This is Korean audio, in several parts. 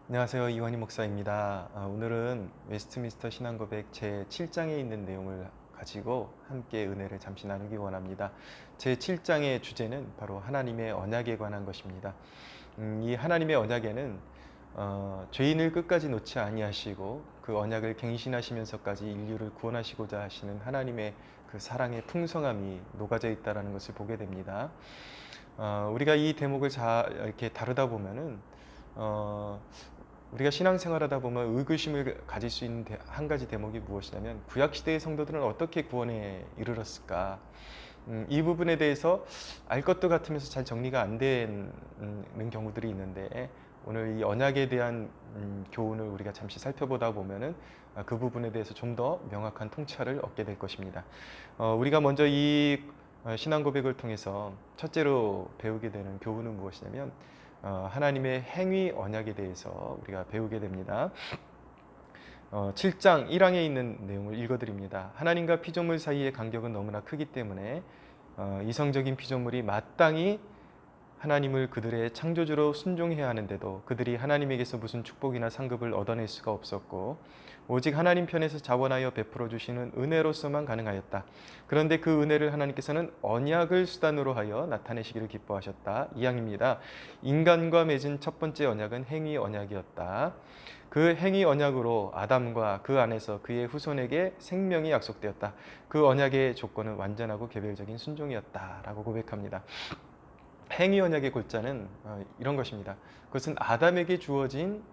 안녕하세요. 이완희 목사입니다. 오늘은 웨스트민스터 신앙고백 제7장에 있는 내용을 가지고 함께 은혜를 잠시 나누기 원합니다. 제7장의 주제는 바로 하나님의 언약에 관한 것입니다. 이 하나님의 언약에는 죄인을 끝까지 놓지 아니하시고 그 언약을 갱신하시면서까지 인류를 구원하시고자 하시는 하나님의 그 사랑의 풍성함이 녹아져 있다는 것을 보게 됩니다. 우리가 이 대목을 이렇게 다루다 보면은 우리가 신앙생활하다 보면 의구심을 가질 수 있는 한 가지 대목이 무엇이냐면 구약시대의 성도들은 어떻게 구원에 이르렀을까? 이 부분에 대해서 알 것도 같으면서 잘 정리가 안 되는 경우들이 있는데 오늘 이 언약에 대한 교훈을 우리가 잠시 살펴보다 보면은 그 부분에 대해서 좀 더 명확한 통찰을 얻게 될 것입니다. 우리가 먼저 이 신앙 고백을 통해서 첫째로 배우게 되는 교훈은 무엇이냐면 하나님의 행위 언약에 대해서 우리가 배우게 됩니다. 7장 1항에 있는 내용을 읽어드립니다. 하나님과 피조물 사이의 간격은 너무나 크기 때문에 이성적인 피조물이 마땅히 하나님을 그들의 창조주로 순종해야 하는데도 그들이 하나님에게서 무슨 축복이나 상급을 얻어낼 수가 없었고 오직 하나님 편에서 자원하여 베풀어 주시는 은혜로서만 가능하였다. 그런데 그 은혜를 하나님께서는 언약을 수단으로 하여 나타내시기를 기뻐하셨다. 이항입니다. 인간과 맺은 첫 번째 언약은 행위 언약이었다. 그 행위 언약으로 아담과 그 안에서 그의 후손에게 생명이 약속되었다. 그 언약의 조건은 완전하고 개별적인 순종이었다라고 고백합니다. 행위 언약의 골자는 이런 것입니다. 그것은 아담에게 주어진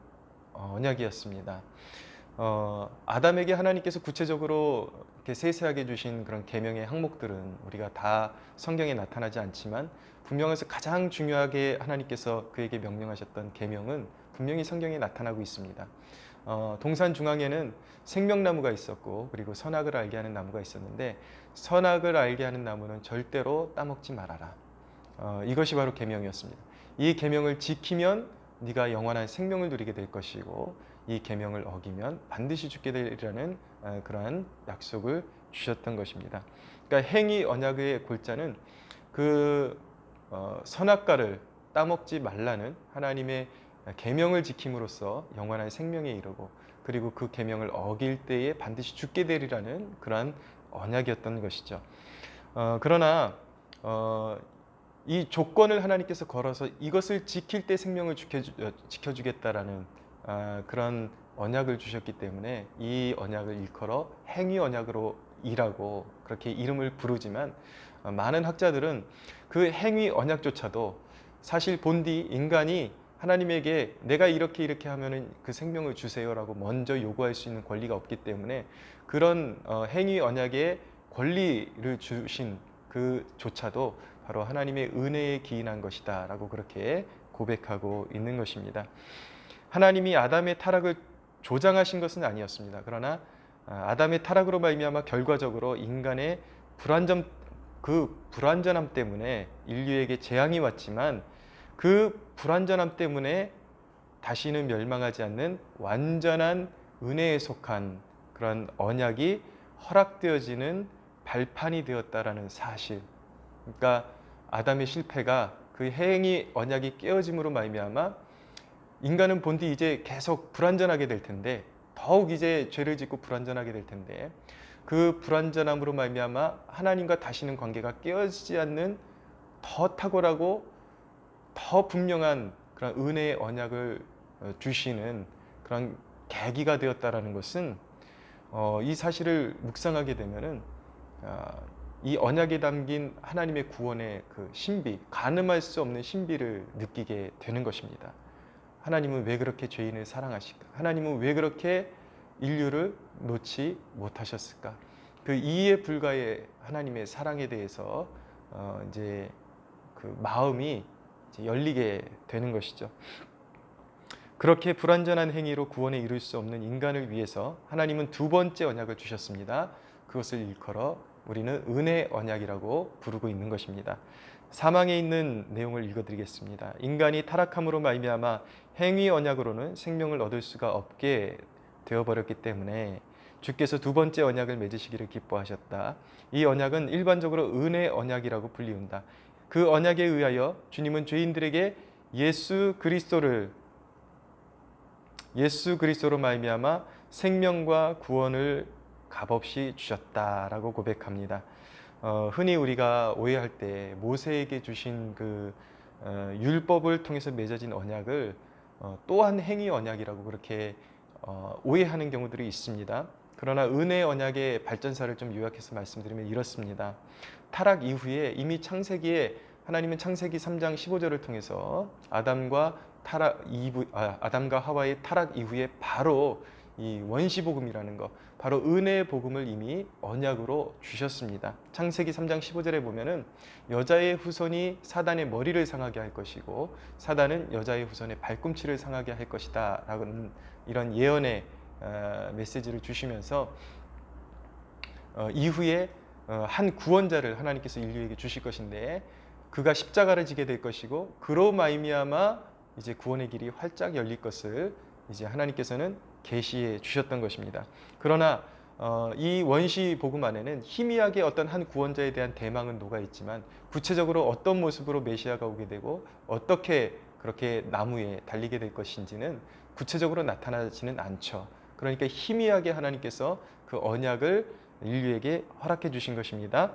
언약이었습니다. 아담에게 하나님께서 구체적으로 이렇게 세세하게 주신 그런 계명의 항목들은 우리가 다 성경에 나타나지 않지만 분명해서 가장 중요하게 하나님께서 그에게 명령하셨던 계명은 분명히 성경에 나타나고 있습니다. 동산 중앙에는 생명나무가 있었고 그리고 선악을 알게 하는 나무가 있었는데 선악을 알게 하는 나무는 절대로 따먹지 말아라. 이것이 바로 계명이었습니다. 이 계명을 지키면 네가 영원한 생명을 누리게 될 것이고 이 계명을 어기면 반드시 죽게 되리라는 그러한 약속을 주셨던 것입니다. 그러니까 행위 언약의 골자는 그 선악과를 따먹지 말라는 하나님의 계명을 지킴으로써 영원한 생명에 이르고 그리고 그 계명을 어길 때에 반드시 죽게 되리라는 그러한 언약이었던 것이죠. 그러나 이 조건을 하나님께서 걸어서 이것을 지킬 때 생명을 지켜주겠다라는 그런 언약을 주셨기 때문에 이 언약을 일컬어 행위 언약으로 일하고 그렇게 이름을 부르지만 많은 학자들은 그 행위 언약조차도 사실 본디 인간이 하나님에게 내가 이렇게 하면은 그 생명을 주세요라고 먼저 요구할 수 있는 권리가 없기 때문에 그런 행위 언약의 권리를 주신 그조차도 바로 하나님의 은혜에 기인한 것이다 라고 그렇게 고백하고 있는 것입니다. 하나님이 아담의 타락을 조장하신 것은 아니었습니다. 그러나 아담의 타락으로 말미암아 결과적으로 인간의 불완전함 때문에 인류에게 재앙이 왔지만 그 불완전함 때문에 다시는 멸망하지 않는 완전한 은혜에 속한 그런 언약이 허락되어지는 발판이 되었다라는 사실. 그러니까 아담의 실패가 그 행위 언약이 깨어짐으로 말미암아 인간은 본디 이제 계속 불완전하게 될 텐데 더욱 이제 죄를 짓고 불완전하게 될 텐데 그 불완전함으로 말미암아 하나님과 다시는 관계가 깨어지지 않는 더 탁월하고 더 분명한 그런 은혜의 언약을 주시는 그런 계기가 되었다라는 것은 이 사실을 묵상하게 되면은 이 언약에 담긴 하나님의 구원의 그 신비, 가늠할 수 없는 신비를 느끼게 되는 것입니다. 하나님은 왜 그렇게 죄인을 사랑하실까? 하나님은 왜 그렇게 인류를 놓지 못하셨을까? 그 이해 불가의 하나님의 사랑에 대해서 이제 그 마음이 이제 열리게 되는 것이죠. 그렇게 불완전한 행위로 구원에 이룰 수 없는 인간을 위해서 하나님은 두 번째 언약을 주셨습니다. 그것을 일컬어 우리는 은혜 언약이라고 부르고 있는 것입니다. 사망에 있는 내용을 읽어드리겠습니다. 인간이 타락함으로 말미암아 행위 언약으로는 생명을 얻을 수가 없게 되어버렸기 때문에 주께서 두 번째 언약을 맺으시기를 기뻐하셨다. 이 언약은 일반적으로 은혜 언약이라고 불리운다. 그 언약에 의하여 주님은 죄인들에게 예수 그리스도를 예수 그리스도로 말미암아 생명과 구원을 값없이 주셨다라고 고백합니다. 흔히 우리가 오해할 때 모세에게 주신 그 율법을 통해서 맺어진 언약을 또한 행위 언약이라고 그렇게 오해하는 경우들이 있습니다. 그러나 은혜 언약의 발전사를 좀 요약해서 말씀드리면 이렇습니다. 타락 이후에 이미 창세기에 하나님은 창세기 3장 15절을 통해서 아담과 하와의 타락 이후에 바로 이 원시복음이라는 것, 바로 은혜의 복음을 이미 언약으로 주셨습니다. 창세기 3장 15절에 보면은 여자의 후손이 사단의 머리를 상하게 할 것이고 사단은 여자의 후손의 발꿈치를 상하게 할 것이다 라는 이런 예언의 메시지를 주시면서 이후에 한 구원자를 하나님께서 인류에게 주실 것인데 그가 십자가를 지게 될 것이고 그로 말미암아 이제 구원의 길이 활짝 열릴 것을 이제 하나님께서는 계시해 주셨던 것입니다. 그러나 이 원시 복음 안에는 희미하게 어떤 한 구원자에 대한 대망은 녹아 있지만 구체적으로 어떤 모습으로 메시아가 오게 되고 어떻게 그렇게 나무에 달리게 될 것인지는 구체적으로 나타나지는 않죠. 그러니까 희미하게 하나님께서 그 언약을 인류에게 허락해 주신 것입니다.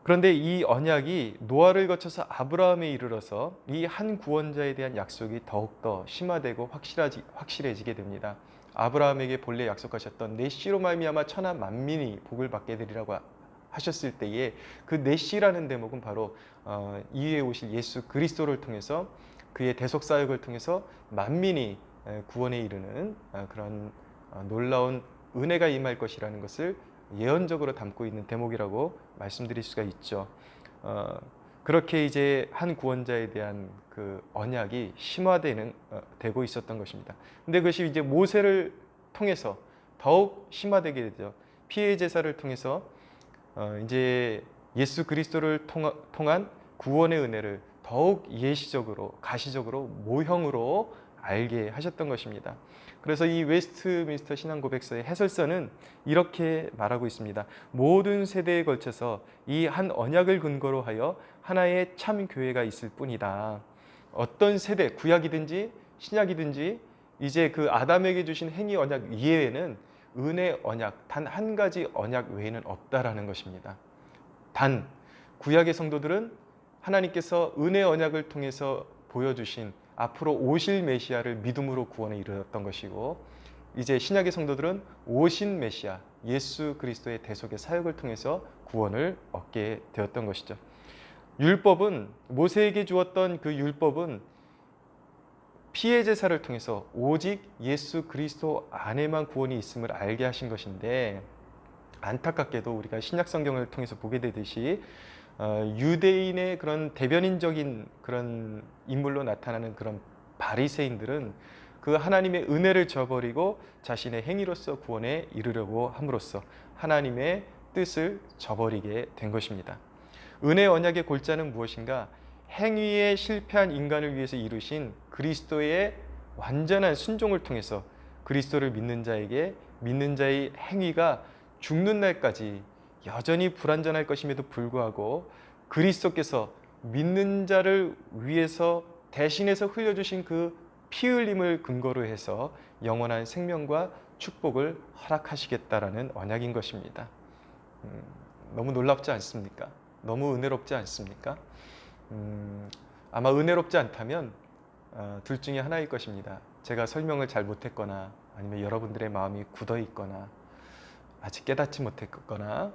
그런데 이 언약이 노아를 거쳐서 아브라함에 이르러서 이 한 구원자에 대한 약속이 더욱더 심화되고 확실해지게 됩니다. 아브라함에게 본래 약속하셨던 내 씨로 말미암아 천하 만민이 복을 받게 되리라고 하셨을 때에 그 내 씨라는 대목은 바로 이후에 오실 예수 그리스도를 통해서 그의 대속 사역을 통해서 만민이 구원에 이르는 그런 놀라운 은혜가 임할 것이라는 것을 예언적으로 담고 있는 대목이라고 말씀드릴 수가 있죠. 그렇게 이제 한 구원자에 대한 그 언약이 되고 있었던 것입니다. 근데 그것이 이제 모세를 통해서 더욱 심화되게 되죠. 피해 제사를 통해서 이제 예수 그리스도를 통한 구원의 은혜를 더욱 예시적으로 가시적으로 모형으로 알게 하셨던 것입니다. 그래서 이 웨스트민스터 신앙 고백서의 해설서는 이렇게 말하고 있습니다. 모든 세대에 걸쳐서 이 한 언약을 근거로 하여 하나의 참 교회가 있을 뿐이다. 어떤 세대, 구약이든지 신약이든지 이제 그 아담에게 주신 행위 언약 이외에는 은혜 언약, 단 한 가지 언약 외에는 없다라는 것입니다. 단 구약의 성도들은 하나님께서 은혜 언약을 통해서 보여주신 앞으로 오실 메시아를 믿음으로 구원에 이르렀던 것이고 이제 신약의 성도들은 오신 메시아 예수 그리스도의 대속의 사역을 통해서 구원을 얻게 되었던 것이죠. 율법은 모세에게 주었던 그 율법은 피해 제사를 통해서 오직 예수 그리스도 안에만 구원이 있음을 알게 하신 것인데 안타깝게도 우리가 신약 성경을 통해서 보게 되듯이 유대인의 그런 대변인적인 그런 인물로 나타나는 그런 바리새인들은 그 하나님의 은혜를 저버리고 자신의 행위로서 구원에 이르려고 함으로써 하나님의 뜻을 저버리게 된 것입니다. 은혜 언약의 골자는 무엇인가? 행위에 실패한 인간을 위해서 이루신 그리스도의 완전한 순종을 통해서 그리스도를 믿는 자에게 믿는 자의 행위가 죽는 날까지 여전히 불완전할 것임에도 불구하고 그리스도께서 믿는 자를 위해서 대신해서 흘려주신 그 피 흘림을 근거로 해서 영원한 생명과 축복을 허락하시겠다라는 언약인 것입니다. 너무 놀랍지 않습니까? 너무 은혜롭지 않습니까? 아마 은혜롭지 않다면 둘 중에 하나일 것입니다. 제가 설명을 잘 못했거나 아니면 여러분들의 마음이 굳어 있거나 아직 깨닫지 못했거나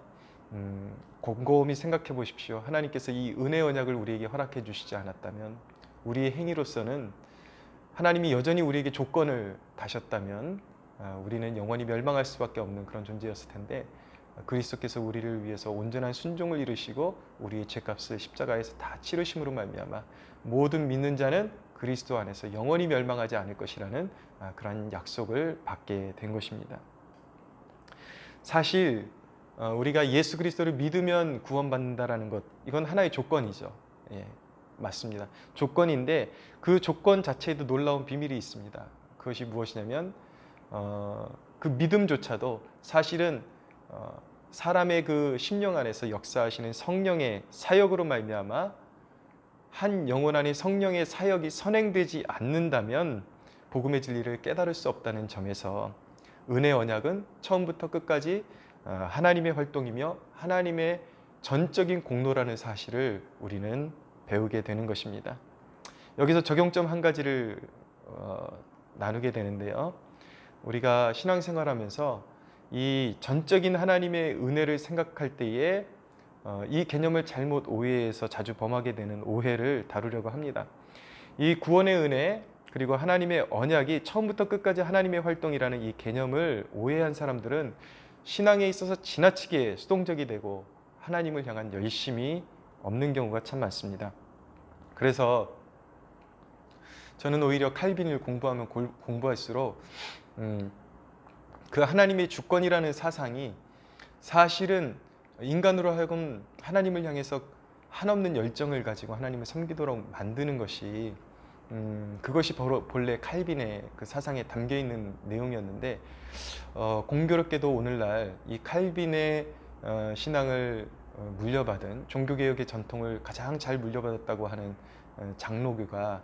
곰곰이 생각해 보십시오. 하나님께서 이 은혜 언약을 우리에게 허락해 주시지 않았다면 우리의 행위로서는 하나님이 여전히 우리에게 조건을 다셨다면 우리는 영원히 멸망할 수밖에 없는 그런 존재였을 텐데 그리스도께서 우리를 위해서 온전한 순종을 이루시고 우리의 죄값을 십자가에서 다 치르심으로 말미암아 모든 믿는 자는 그리스도 안에서 영원히 멸망하지 않을 것이라는 그런 약속을 받게 된 것입니다. 사실 우리가 예수 그리스도를 믿으면 구원받는다라는 것, 이건 하나의 조건이죠. 예, 맞습니다. 조건인데 그 조건 자체에도 놀라운 비밀이 있습니다. 그것이 무엇이냐면 그 믿음조차도 사실은 사람의 그 심령 안에서 역사하시는 성령의 사역으로 말미암아 한 영혼 안에 성령의 사역이 선행되지 않는다면 복음의 진리를 깨달을 수 없다는 점에서 은혜 언약은 처음부터 끝까지 하나님의 활동이며 하나님의 전적인 공로라는 사실을 우리는 배우게 되는 것입니다. 여기서 적용점 한 가지를 나누게 되는데요. 우리가 신앙생활하면서 이 전적인 하나님의 은혜를 생각할 때에 이 개념을 잘못 오해해서 자주 범하게 되는 오해를 다루려고 합니다. 이 구원의 은혜 그리고 하나님의 언약이 처음부터 끝까지 하나님의 활동이라는 이 개념을 오해한 사람들은 신앙에 있어서 지나치게 수동적이 되고 하나님을 향한 열심이 없는 경우가 참 많습니다. 그래서 저는 오히려 칼빈을 공부하면 공부할수록 그 하나님의 주권이라는 사상이 사실은 인간으로 하여금 하나님을 향해서 한없는 열정을 가지고 하나님을 섬기도록 만드는 것이 그것이 본래 칼빈의 그 사상에 담겨 있는 내용이었는데 공교롭게도 오늘날 이 칼빈의 신앙을 물려받은 종교개혁의 전통을 가장 잘 물려받았다고 하는 장로교가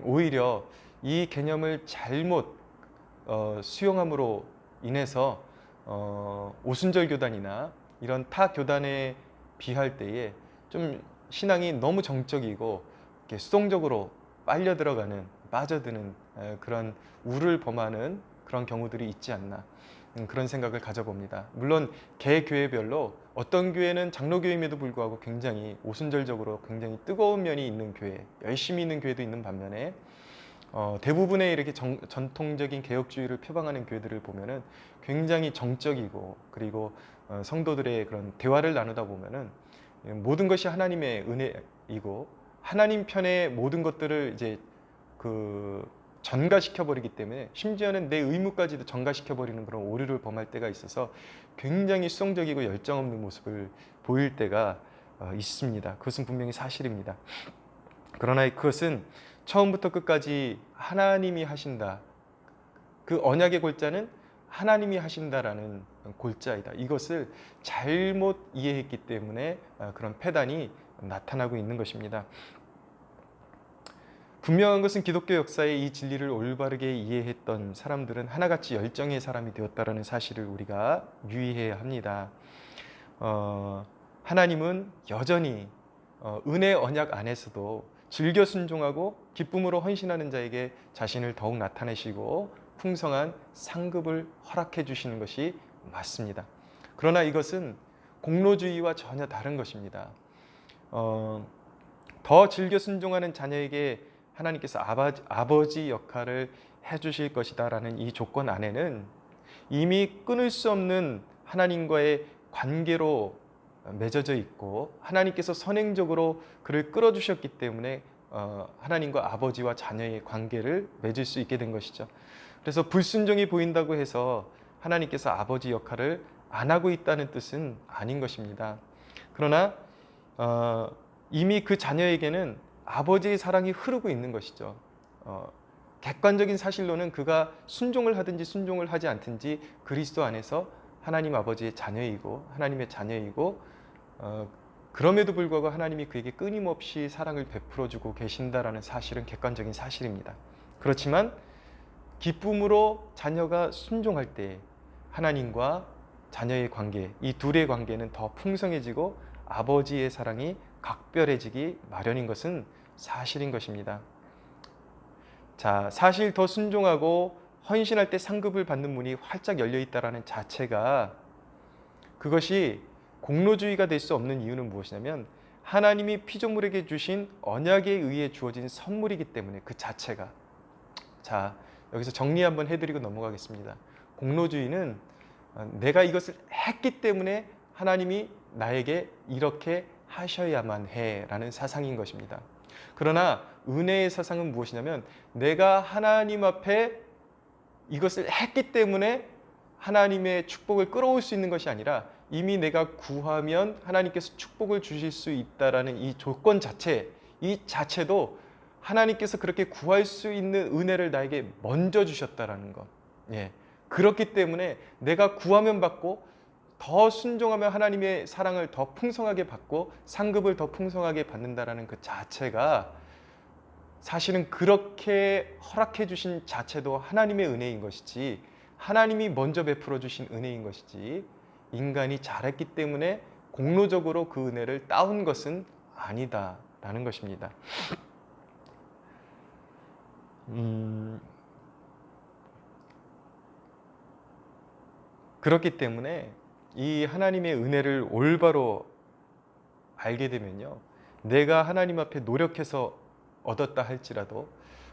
오히려 이 개념을 잘못 수용함으로 인해서 오순절 교단이나 이런 타 교단에 비할 때에 좀 신앙이 너무 정적이고 이렇게 수동적으로 빨려 들어가는, 빠져드는 그런 우를 범하는 그런 경우들이 있지 않나 그런 생각을 가져봅니다. 물론 개 교회별로 어떤 교회는 장로교임에도 불구하고 굉장히 오순절적으로 굉장히 뜨거운 면이 있는 교회, 열심히 있는 교회도 있는 반면에 대부분의 이렇게 전통적인 개혁주의를 표방하는 교회들을 보면은 굉장히 정적이고 그리고 성도들의 그런 대화를 나누다 보면은 모든 것이 하나님의 은혜이고 하나님 편의 모든 것들을 이제 전가시켜 버리기 때문에 심지어는 내 의무까지도 전가시켜 버리는 그런 오류를 범할 때가 있어서 굉장히 수동적이고 열정 없는 모습을 보일 때가 있습니다. 그것은 분명히 사실입니다. 그러나 그것은 처음부터 끝까지 하나님이 하신다. 그 언약의 골자는 하나님이 하신다라는 골자이다. 이것을 잘못 이해했기 때문에 그런 패단이 나타나고 있는 것입니다. 분명한 것은 기독교 역사에 이 진리를 올바르게 이해했던 사람들은 하나같이 열정의 사람이 되었다라는 사실을 우리가 유의해야 합니다. 하나님은 여전히 은혜 언약 안에서도 즐겨 순종하고 기쁨으로 헌신하는 자에게 자신을 더욱 나타내시고 풍성한 상급을 허락해 주시는 것이 맞습니다. 그러나 이것은 공로주의와 전혀 다른 것입니다. 더 즐겨 순종하는 자녀에게 하나님께서 아버지 역할을 해주실 것이다 라는 이 조건 안에는 이미 끊을 수 없는 하나님과의 관계로 맺어져 있고 하나님께서 선행적으로 그를 끌어주셨기 때문에 하나님과 아버지와 자녀의 관계를 맺을 수 있게 된 것이죠. 그래서 불순종이 보인다고 해서 하나님께서 아버지 역할을 안 하고 있다는 뜻은 아닌 것입니다. 그러나 이미 그 자녀에게는 아버지의 사랑이 흐르고 있는 것이죠. 객관적인 사실로는 그가 순종을 하든지 순종을 하지 않든지 그리스도 안에서 하나님 아버지의 자녀이고 하나님의 자녀이고 그럼에도 불구하고 하나님이 그에게 끊임없이 사랑을 베풀어주고 계신다라는 사실은 객관적인 사실입니다. 그렇지만 기쁨으로 자녀가 순종할 때 하나님과 자녀의 관계, 이 둘의 관계는 더 풍성해지고 아버지의 사랑이 각별해지기 마련인 것은 사실인 것입니다. 자, 사실 더 순종하고 헌신할 때 상급을 받는 문이 활짝 열려 있다라는 자체가 그것이 공로주의가 될 수 없는 이유는 무엇이냐면 하나님이 피조물에게 주신 언약에 의해 주어진 선물이기 때문에 그 자체가. 자, 여기서 정리 한번 해드리고 넘어가겠습니다. 공로주의는 내가 이것을 했기 때문에 하나님이 나에게 이렇게 하셔야만 해 라는 사상인 것입니다. 그러나 은혜의 사상은 무엇이냐면 내가 하나님 앞에 이것을 했기 때문에 하나님의 축복을 끌어올 수 있는 것이 아니라 이미 내가 구하면 하나님께서 축복을 주실 수 있다라는 이 조건 자체, 이 자체도 하나님께서 그렇게 구할 수 있는 은혜를 나에게 먼저 주셨다라는 것. 예. 그렇기 때문에 내가 구하면 받고 더 순종하면 하나님의 사랑을 더 풍성하게 받고 상급을 더 풍성하게 받는다라는 그 자체가 사실은 그렇게 허락해 주신 자체도 하나님의 은혜인 것이지, 하나님이 먼저 베풀어 주신 은혜인 것이지, 인간이 잘했기 때문에 공로적으로 그 은혜를 따온 것은 아니다라는 것입니다. 그렇기 때문에 이 하나님의 은혜를 올바로 알게 되면요, 내가 하나님 앞에 노력해서 얻었다 할지라도,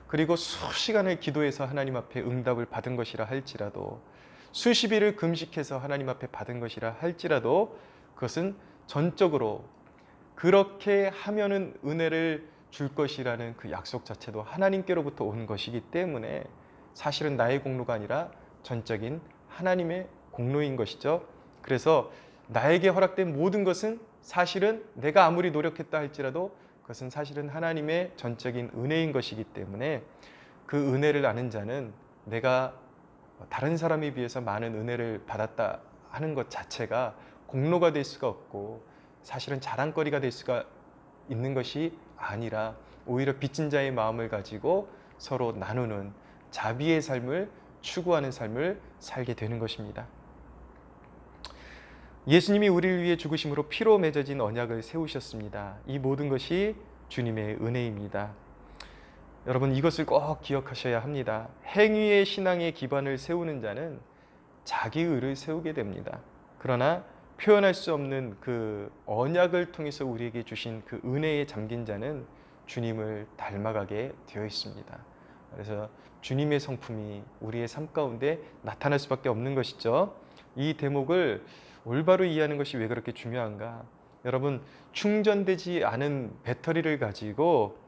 그리고 수시간을 기도해서 하나님 앞에 응답을 받은 것이라 할지라도, 수십 일을 금식해서 하나님 앞에 받은 것이라 할지라도, 그것은 전적으로 그렇게 하면은 은혜를 줄 것이라는 그 약속 자체도 하나님께로부터 온 것이기 때문에 사실은 나의 공로가 아니라 전적인 하나님의 공로인 것이죠. 그래서 나에게 허락된 모든 것은 사실은 내가 아무리 노력했다 할지라도 그것은 사실은 하나님의 전적인 은혜인 것이기 때문에 그 은혜를 아는 자는 내가 다른 사람에 비해서 많은 은혜를 받았다 하는 것 자체가 공로가 될 수가 없고 사실은 자랑거리가 될 수가 있는 것이 아니라 오히려 빚진 자의 마음을 가지고 서로 나누는 자비의 삶을 추구하는 삶을 살게 되는 것입니다. 예수님이 우리를 위해 죽으심으로 피로 맺어진 언약을 세우셨습니다. 이 모든 것이 주님의 은혜입니다. 여러분, 이것을 꼭 기억하셔야 합니다. 행위의 신앙의 기반을 세우는 자는 자기 의를 세우게 됩니다. 그러나 표현할 수 없는 그 언약을 통해서 우리에게 주신 그 은혜에 잠긴 자는 주님을 닮아가게 되어 있습니다. 그래서 주님의 성품이 우리의 삶 가운데 나타날 수밖에 없는 것이죠. 이 대목을 올바로 이해하는 것이 왜 그렇게 중요한가? 여러분, 충전되지 않은 배터리를 가지고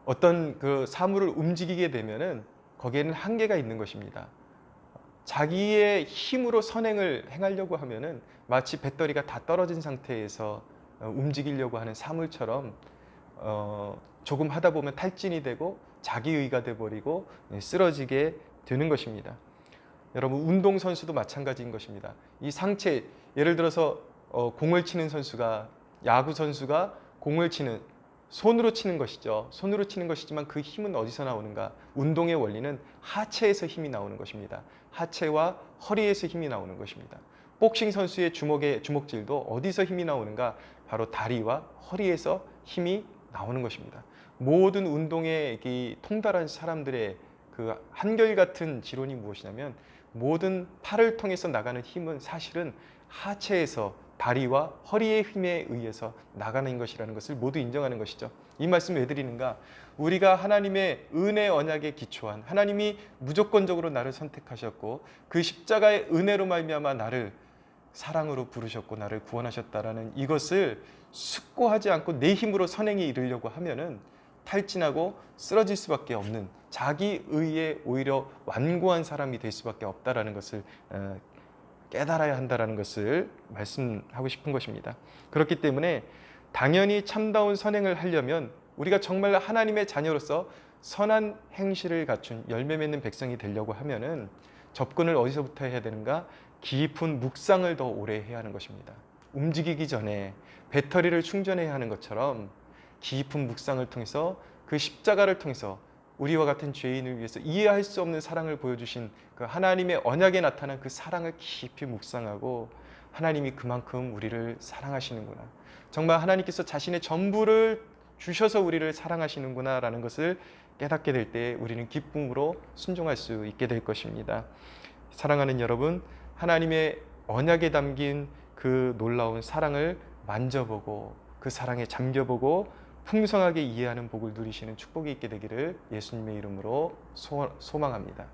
어떤 그 사물을 움직이게 되면은 거기에는 한계가 있는 것입니다. 자기의 힘으로 선행을 행하려고 하면은 마치 배터리가 다 떨어진 상태에서 움직이려고 하는 사물처럼 조금 하다 보면 탈진이 되고 자기의가 돼버리고 쓰러지게 되는 것입니다. 여러분, 운동선수도 마찬가지인 것입니다. 이 상체, 예를 들어서 공을 치는 선수가, 야구 선수가 공을 치는, 손으로 치는 것이죠. 손으로 치는 것이지만 그 힘은 어디서 나오는가? 운동의 원리는 하체에서 힘이 나오는 것입니다. 하체와 허리에서 힘이 나오는 것입니다. 복싱 선수의 주먹질도 어디서 힘이 나오는가? 바로 다리와 허리에서 힘이 나오는 것입니다. 모든 운동에 통달한 사람들의 그 한결같은 지론이 무엇이냐면 모든 팔을 통해서 나가는 힘은 사실은 하체에서 다리와 허리의 힘에 의해서 나가는 것이라는 것을 모두 인정하는 것이죠. 이 말씀을 왜 드리는가? 우리가 하나님의 은혜 언약에 기초한, 하나님이 무조건적으로 나를 선택하셨고 그 십자가의 은혜로 말미암아 나를 사랑으로 부르셨고 나를 구원하셨다라는 이것을 숙고하지 않고 내 힘으로 선행에 이르려고 하면은 탈진하고 쓰러질 수밖에 없는, 자기 의에 오히려 완고한 사람이 될 수밖에 없다라는 것을 깨달아야 한다라는 것을 말씀하고 싶은 것입니다. 그렇기 때문에 당연히 참다운 선행을 하려면 우리가 정말 하나님의 자녀로서 선한 행실을 갖춘 열매 맺는 백성이 되려고 하면은 접근을 어디서부터 해야 되는가? 깊은 묵상을 더 오래 해야 하는 것입니다. 움직이기 전에 배터리를 충전해야 하는 것처럼 깊은 묵상을 통해서 그 십자가를 통해서 우리와 같은 죄인을 위해서 이해할 수 없는 사랑을 보여주신 그 하나님의 언약에 나타난 그 사랑을 깊이 묵상하고 하나님이 그만큼 우리를 사랑하시는구나, 정말 하나님께서 자신의 전부를 주셔서 우리를 사랑하시는구나 라는 것을 깨닫게 될 때 우리는 기쁨으로 순종할 수 있게 될 것입니다. 사랑하는 여러분, 하나님의 언약에 담긴 그 놀라운 사랑을 만져보고 그 사랑에 잠겨보고 풍성하게 이해하는 복을 누리시는 축복이 있게 되기를 예수님의 이름으로 소망합니다.